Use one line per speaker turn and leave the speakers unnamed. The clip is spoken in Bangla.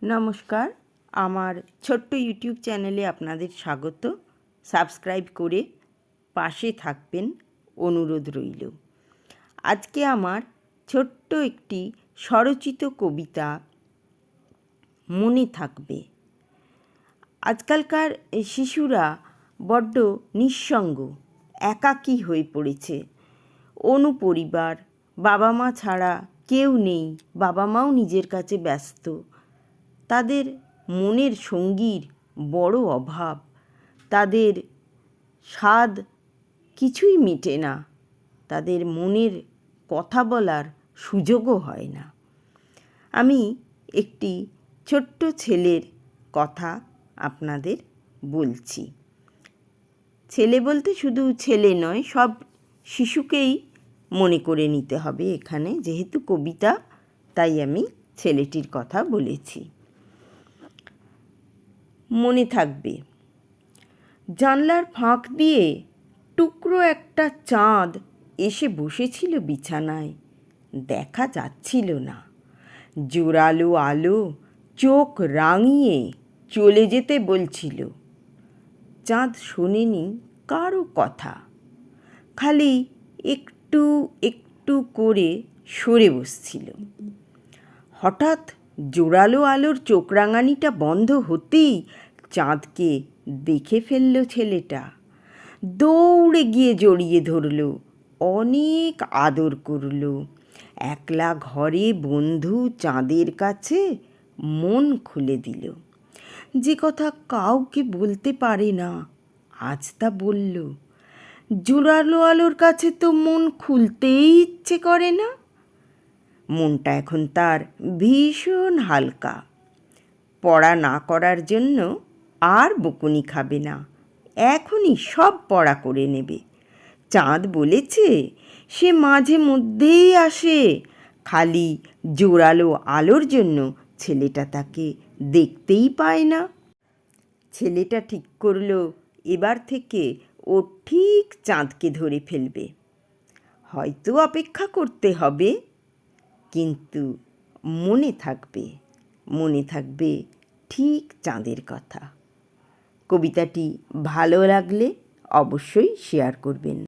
নমস্কার, আমার ছোট্ট ইউটিউব চ্যানেলে আপনাদের স্বাগত। সাবস্ক্রাইব করে পাশে থাকবেন অনুরোধ রইল। আজকে আমার ছোট্ট একটি স্বরচিত কবিতা মনে থাকবে। আজকালকার শিশুরা বড্ড নিঃসঙ্গ, একাকী হয়ে পড়েছে। অনুপরিবার, বাবা মা ছাড়া কেউ নেই, বাবা মাও নিজের কাছে ব্যস্ত। তাদের মনের সঙ্গীর বড় অভাব, তাদের স্বাদ কিছুই মেটে না, তাদের মনের কথা বলার সুযোগও হয় না। আমি একটি ছোট্ট ছেলের কথা আপনাদের বলছি। ছেলে বলতে শুধু ছেলে নয়, সব শিশুকেই মনে করে নিতে হবে এখানে, যেহেতু কবিতা তাই আমি ছেলেটির কথা বলেছি। মনে থাকবে। জানলার ফাঁক দিয়ে টুকরো একটা চাঁদ এসে বসেছিল বিছানায়, দেখা যাচ্ছিল না। জোরালো আলো চোখ রাঙিয়ে চলে যেতে বলছিল। চাঁদ শোনেনি কারো কথা, খালি একটু একটু করে সরে বসছিল। হঠাৎ জোরালো আলোর চোখ রাঙানিটা বন্ধ হতেই চাঁদকে দেখে ফেলল ছেলেটা। দৌড়ে গিয়ে জড়িয়ে ধরল, অনেক আদর করল। একলা ঘরে বন্ধু চাঁদের কাছে মন খুলে দিল। যে কথা কাউকে বলতে পারে না, আজ তা বলল। জোরালো আলোর কাছে তো মন খুলতেই ইচ্ছে করে না। মনটা এখন তার ভীষণ হালকা। পড়া না করার জন্য আর বকুনি খাবে না, এখনই সব পড়া করে নেবে। চাঁদ বলেছে সে মাঝে মধ্যেই আসে, খালি জোরালো আলোর জন্য ছেলেটা তাকে দেখতেই পায় না। ছেলেটা ঠিক করলো এবার থেকে ও ঠিক চাঁদকে ধরে ফেলবে। হয়তো অপেক্ষা করতে হবে, কিন্তু মনে থাকবে ঠিক চাঁদের কথা। কবিতাটি ভালো লাগলে অবশ্যই শেয়ার করবেন।